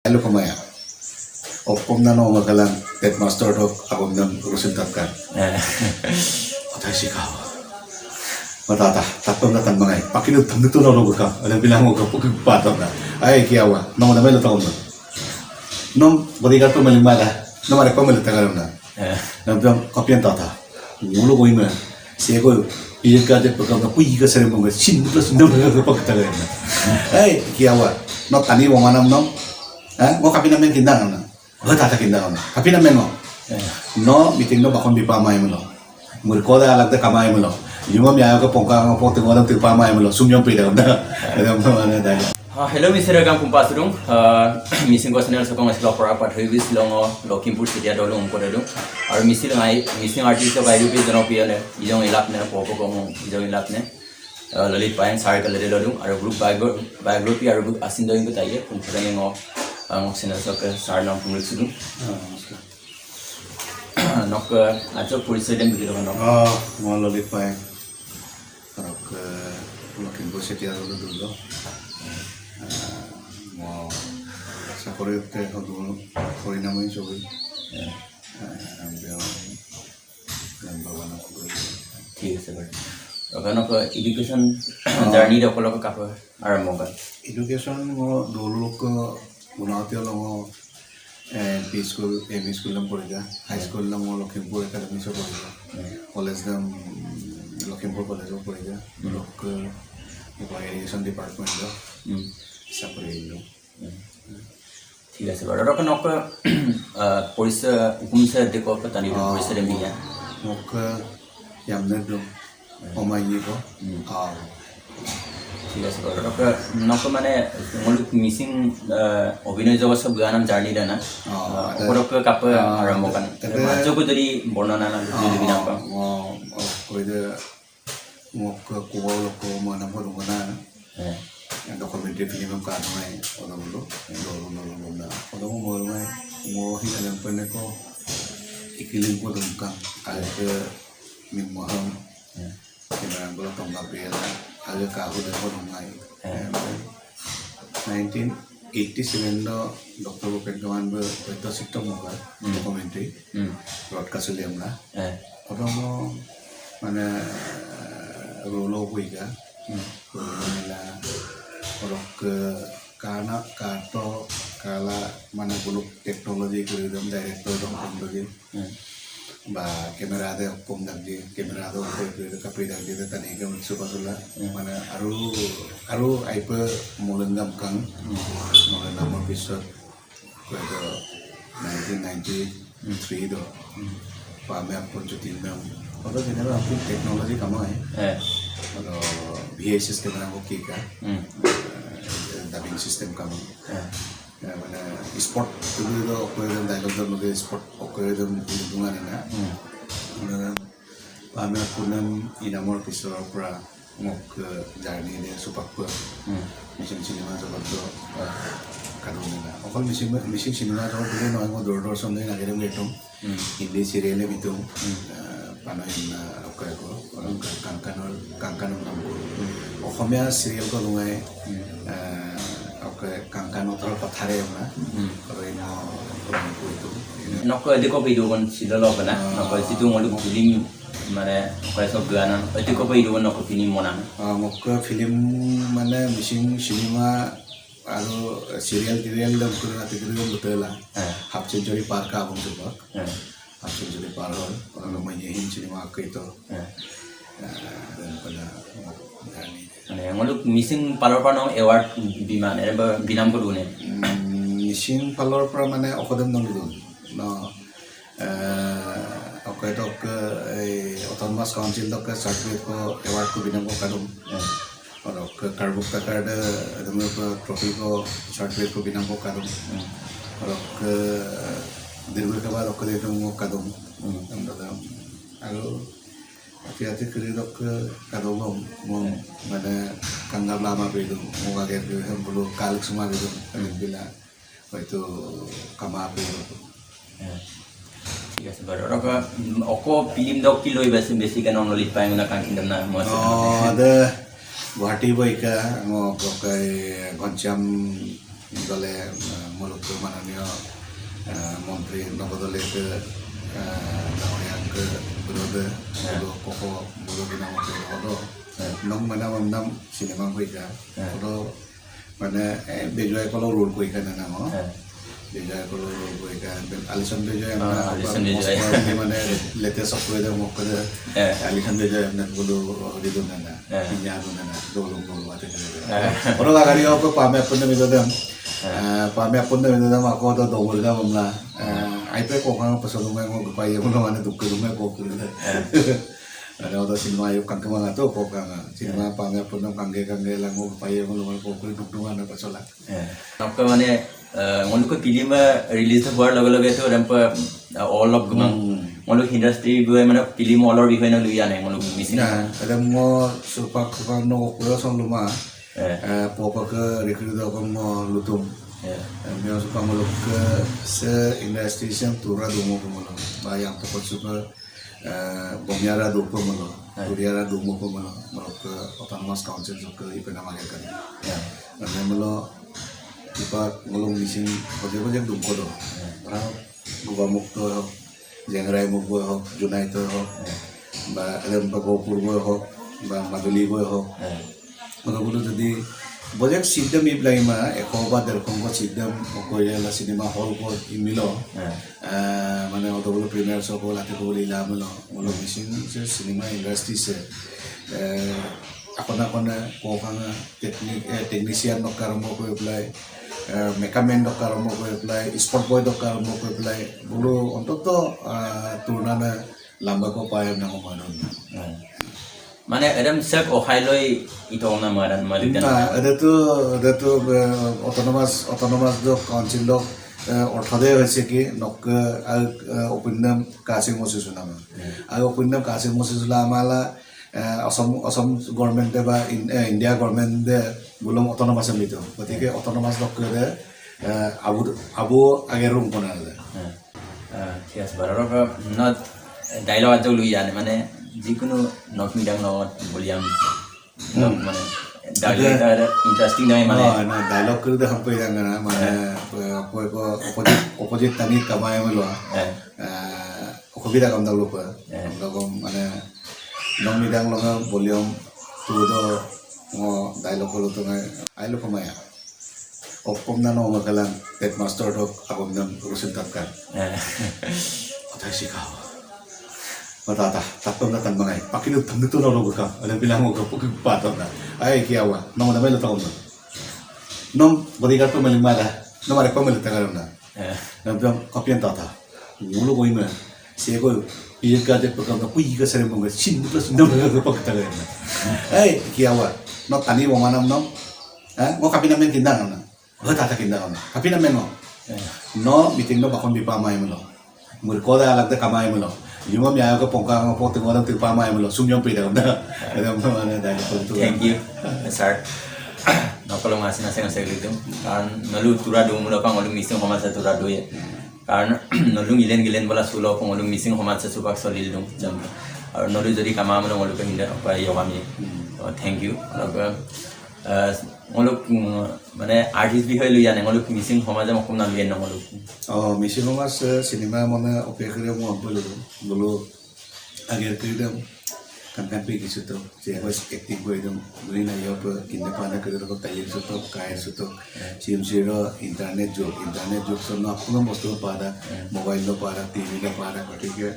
Halo kumaya. Opom na no magalang headmaster dok ako ng urusin tatkan. Otashi ka. Matata, tapos na tanmangay. Pakinut tam nito no ka. Alam bilang mo ka pagpato na. Ay kiyawa, no na melo taon na. No bodyguard to malimala. No mare pa malita ka na. Nam kopyan tata. Mulo ko ima. Siya ko iika de pagka na puyi ka sa mga sinutlas no pagtagal na. Ay kiyawa, no tani mo manam no. Mo kapi namin kindangan na. Tata kindangan na. Kapi namin mo. No, meeting no bakon di pamay mo no. Murkoda alagda kamay mo no. Yung mga ka pongka ng po tingo ng pamay mo no. Sumyong pida na. Hello Mr. Agam Kumpasurung. Missing ko sanel sa kong aslo para patribis long Lokimpur City dolong ko dalo. Ar missing artist ka bayu pe janopriya ne. Ijong ilap ne popo ko ijong ilap ne. Lalit payan sar ka lele dolong ar group biography ar asin doing ko tayo kung sarang ngo ang sinasok sar lang pumulog sudung. Nok ato pulisiden begitu kan nok. Mau lalit payan. Kalau ke Lokimpur City dulu. Mau sakore te dulu kori namanya coba. Ambil bawa nak kori. ठीक है sir अगर नक education journey the कोलो का आरंभ होगा Education mo dulu ke Unati lo P school, M school lang puriga, high school lang mo Lokimpur Academy sa puriga, college lang Lokimpur College mo puriga, lok irrigation department lo sa puriga. ठीक है sir अगर नक police हुकुम से देखो पता नहीं police से भी है Mok yamne do omayi ko. ठीक है सर अगर नक माने मुलुक मिसिंग अभिनय जगत सब गाना जर्नी देना और कप आरंभ होगा जो को जरी वर्णना ना जो भी नाम का कोई दे mok kuwa lo ko mo na mo na yang dokumenter film ka ano ay ono lo na ono mo mo hilang pa ko ikiling ko dum ka aga min mo ham kailangan ko tong mapela aga ka ho de ko ngai 1987 lo Dr. Rupen Kaman ba ito siktong mo ka documentary broadcast ulit na ano mo mana rolo ko iga nila orang ke karena kato kala mana buluk teknologi kuridam director dong teknologi ba kamera ada pom dagdi kamera ada ko kuridam kapri dagdi tani ke supasula mana aru aipa mulendam kang mulendam episode ko 1993 do pame apun cuti nam kalau general apun teknologi kamu kalau VHS kamera ko kika dubbing system kamu mana sport dulu itu okeran dialog dalam negeri sport okeran hubungan ini mana kami akunam inamor pisau pra ngok journey ini supak per mission cinema coba tu kanunnya okal mission cinema coba tu no aku dor sampai nak kirim gitu Hindi serial itu panahin oke ko orang kangkan nampu Okhomia serial ko lungai oke kangkan otral pathare na kalau ini orang itu nok di ko video kon sila lo kana nok situ ngolu film mana kayak so gana di ko video nok film mona mok film mana missing cinema aru serial dan kurang hati kurang betul lah half century par ka abang coba half century par orang mainin cinema ke itu dan pada yang ngoluk missing palor pa no award biman binam ko dune missing palor pra mana okodam nang dun no okay to ke autonomous council to ke certificate ko award ko binam ko kadum और कार्बुक का card दमे को trophy को certificate को बिना को kadum और दीर्घ के बाद ओके देतो मो kadum हम आरो hati-hati keridok ke kadobom mo mana kanggap lama begitu mau kaget gitu perlu kalik semua gitu bila itu kama begitu ठीक है sir oko film dok kilo besi kan on lit paeng na kan kindam na mo ada Guwahati boy ka mo ko kay Goncham dole muluk Menteri Nobodole ke yang ke berode koko berode nama berode nong mana nam sinema kuika kalau mana bejoy kalau rule kuika nama bejoy kalau rule kuika Alison bejoy mana latest software mau kerja Alison bejoy nak bulu di dunia punya dunia dolong mati orang agak dia apa pamit pun demi pamit pun demi aku ada dongol dah mana iPad kok kan pasal rumah mau kepaya pun mana tu ke rumah kok ada orang sinema yuk kan kemana tu kok kan sinema pamit pun kangge lang mau kepaya pun rumah kok duduk mana pasal lah apa mana ngolok ke film release huar laga itu rampa all of gemang ngolok industry gue mana film all of bikin lu ya nih ngolok misi ada mau supak no kulo sang rumah pokok ke rekrut aku mau lutung Memang suka meluk ke se-industri yang turun dumo pemulung, bayang tempat suka bomiara dupo meluk, turiara dumo pemulung, meluk ke autonomous council suka ikan nama kan, karena meluk tiba melung bising project dumo do, orang gua mukto, jengrai mukto ho, junai to ho, ada bagopur go ho, maduli go ho, meluk jadi Bojek sidam iblay ma ekoba del Kongo sidam okoya la cinema hall ko imilo mana otobolo premier so ko lati ko lila melo ulo misin se cinema industry se akona ko kanga technician no karmo ko apply mekamen do karmo ko apply sport boy do karmo ko apply bulu ontoto turnana lamba ko payam na ko manon Mana adam sak ohailoi itong na maran malikan. Ada tu autonomous do council do orthode hoise ki nok opinion kasing mosis nama. Opinion kasing mosis mala asam government ba India government de belum autonomous itu. Berarti autonomous do ke abu agerum pona ada. Yes, barang not dialogue aja lu ya mana যিকোনো নক medium লগত বলিয়াম মানে dialog এটা interesting নাই মানে না dialog করে তো হাম্পই জানা না মানে কোই কো অপোজিট তানি কামায় মলো অসুবিধা কম দালো কো লগম মানে নক মিডিয়াম লগ বলিয়াম তুদো মো ডায়লগ হলো তো আইলো কমায়া অপম না ন মকালান টেক মাস্টার হক আগম নাম রুসিল তাকার কথা শিখাও Matata, tapos na tanggay. Pakinut tanggay to lolo ka. Alam bilang mo ka pagpato na. Ay kiawa, namo na may lutaw mo. Nom bodyguard pa malimala. Nom are pa malitagal na. Nam kopyan tata. Mulo ko imo. Siya ko piyag ka de pagka na puyi ka sa rin mga sin plus nom na pagtagal na. Ay kiawa, no tani mo manam nom. Mo kapi namin kindangan na. Tata kindangan na. Kapi namin mo. No meeting no bakon di pa may mo. Murkoda alag de kamay mo. Yung mga ko pong kang po tingo ng tigpamay mo lo sumyong pida na alam mo na dahil po thank you sir nakalong asin na sa grito kan nalu turado mo na pang ulung mising ko sa turado ya kan nalung gilen bala sulo pang ulung mising ko sa subak solil dong jam nalu jadi kama mo ng ulung hinda pa yo kami thank you ngolok মানে artist বিষয় লই জানে ngolok missing সমাজে মকম না Leyen ngolok missing সমাজ cinema মনে অপেক্ষা মো বলো বলো আগের কইদম kan pe কিছু তো যে হইস অ্যাক্টিং কইদম গ্রিন আইপ কিনে পানা করে তো তাইল সুতো কায়ের সুতো সিমসিরো ইন্টারনেট যোগ সব আপন বস্তু পারা মোবাইল লো পারা টিভি লো পারা কটিকে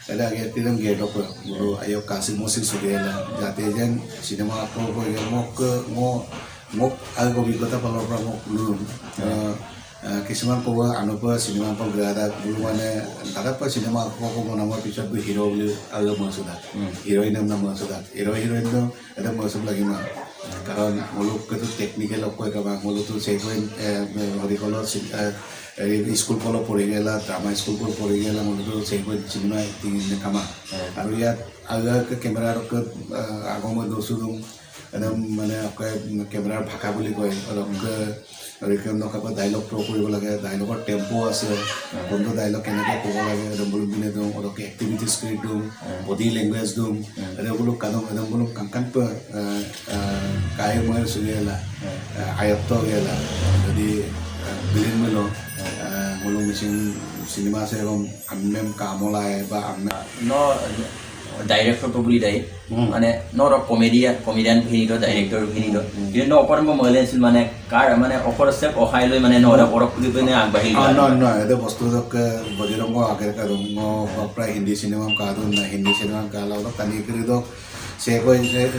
ada agak tiram gedok bro ayo kasih musik sugela jate jen cinema ko mok algo bigota palo mok belum কিছুমান কব আনুপা চিনেমা পল গ্ৰাদা বুলু মানে দাদা পা চিনেমা কব নামৰ পিছত হিৰো বুলি আৰু মছুদা হিৰোইন নাম মছুদা হিৰোইন তো এটা মছুদ লাগিব কাৰণ মলুকটো টেকনিকেল কয় কাবা মলুটো সেইখন হৰিকলৰ স্কুল কল পঢ়ি গেলা ড্ৰামা স্কুল কল পঢ়ি গেলা মলুটো সেইখন চিনেমা এক্টিং কামা আৰু ইয়াত আগৰ কেমেৰাৰ আগমত দছুদম একদম মানে কেমেৰাৰ ভাষা বুলি কয় অলপ ৰিকেম নকাবা ডাইলগ প্ৰ কৰিব লাগে ডাইলগৰ টেম্পো আছে কোনটো ডাইলগ কেনেকৈ ক'ব লাগে একদম বলুক দিনে দিওঁ অলপ এক্টিভিটি স্ক্ৰিপ্ট দিওঁ বডি লেংগুৱেজ দিওঁ একদম বলুক কাদম একদম বলুক কাংকান কাই মই চুলিয়ালা আয়ত্ত গেলা যদি বিলিন মিলো বলুক missing cinema se rom ammem kamolai ba amme no director to buli dai mane no ro comedian bhini do director bhini do কিন্তু অপৰ মলে আছিল মানে কাৰ মানে অপৰ step অহাই লৈ মানে নৰা বৰক বুলি পেনে আগবাঢ়ি no এতে বস্তু দক বজিৰঙ্গ আগেৰ কা দঙ্গ প্ৰায় হিন্দী সিনেমা কা দন না হিন্দী সিনেমা কা লাও তানি কৰি দক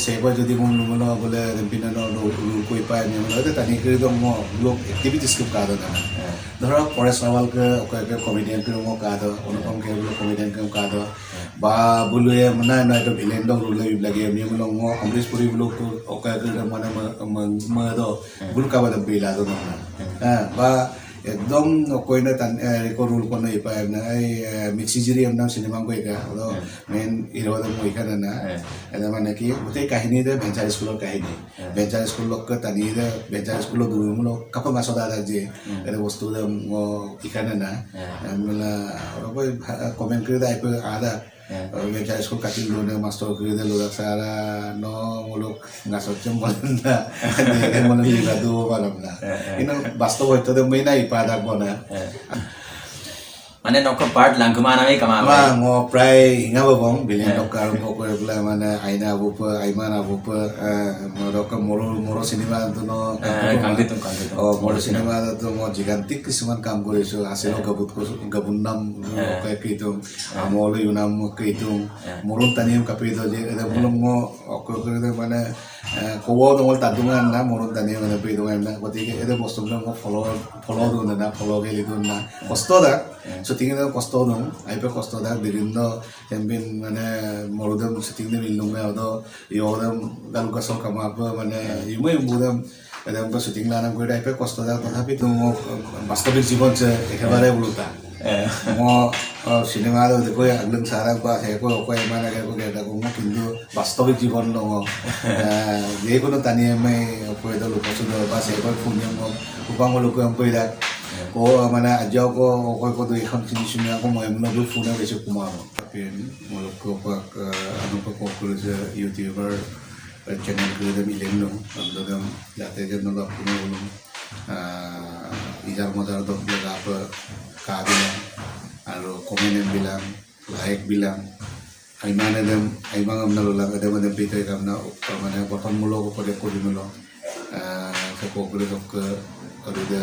সেকো যদি মন মন বলে বিনানো ৰুল কই পায় নি মানে তানি কৰি দক ম লোক এক্টিভিটিস কা দন না ধৰক পৰেশ ৰাৱাল কে অকে কমেডিয়ান কে ম কা দ অনুপম কে কমেডিয়ান কে কা দ বা বুলুয়ে মানে না এটা ভিলেন দক রুল লাগে আমি মন ম অমৃশ পুরি বুলুক অকে মানে ম দ বুল কা বাদ বিলা দ না বা একদম কইনা তান রেকর্ড রুল কোন এই পায় না এই মিক্সিজিরি আমনা সিনেমা কইকা তো মেন হিরো দ মইখানা না এটা মানে কি গোটেই কাহিনী দে ভেঞ্চার স্কুলৰ কাহিনী ভেঞ্চার স্কুল লক তানি দে ভেঞ্চার স্কুল দুমুল কাপ মাছদা যে এটা বস্তু দে ইখানা না মানে রকই কমেন্ট করে দাই আদা ভেঞ্চার স্কুল কাটিল লোনে মাস্টার করে দে লোক সারা ন মুলক গাছচম বলনা মনে লিগাদু বালমনা কিন্তু বাস্তব হয়তো দে মই নাই পাদা বনা মানে নক পার্ট লাংকুমা নামে কামা ম প্রায় হিঙাব বং বিলেন ডক আরম্ভ করে বলে মানে আইনা আবুপ আইমান আবুপ মরক মর সিনেমা দন কাঙ্কিতুম ও মর সিনেমা তো ম জিগান্তিক কিছুমান কাম কৰিছো আছিল গাবুন নাম কইতুম আমল ইউনাম কইতুম মরুন তানিম কাপি দ যে বল ম অকর করে মানে কব দমল তাদুঙা না মরুন তানিম মানে পে দঙা না গতিকে এতে বস্তু ম ফলো দন না ফলো গেলি দন না কষ্ট দা syuting itu kosto dong, ayo kosto dah dirindo campaign mana morudam syuting itu milungnya atau yodam lalu kasar kamu apa mana ibu budam ada apa syuting lah nam kira ayo kosto dah tapi tu mau বাস্তবিক জীবন se একেবারে উল্টা mau cinema itu দেখো আগলং সারা বা হেকো ওকো মানে হেকো কেটা কো কিন্তু বাস্তবিক জীবন দong যে কোনো তানি আমি পয়দা লোকসুদ বা সেকো পুণ্য উপang লোক পয়দা ko mana aja ko ko do ikhon sini aku mau menuju phone besok kumaro tapi muluk ko anu ko ko youtuber channel ko de milen no andam jate je no da puno ijar modar do apa ka bilang aro komen bilang like bilang aimana dem aimang amna lola ada mana bete kamna mana boton mulo ko de ko dimulo se ko ko ada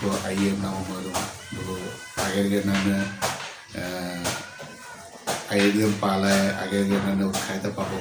ko ayam nama malu dulu akhirnya nana akhirnya pala akhirnya nana utkaya tak apa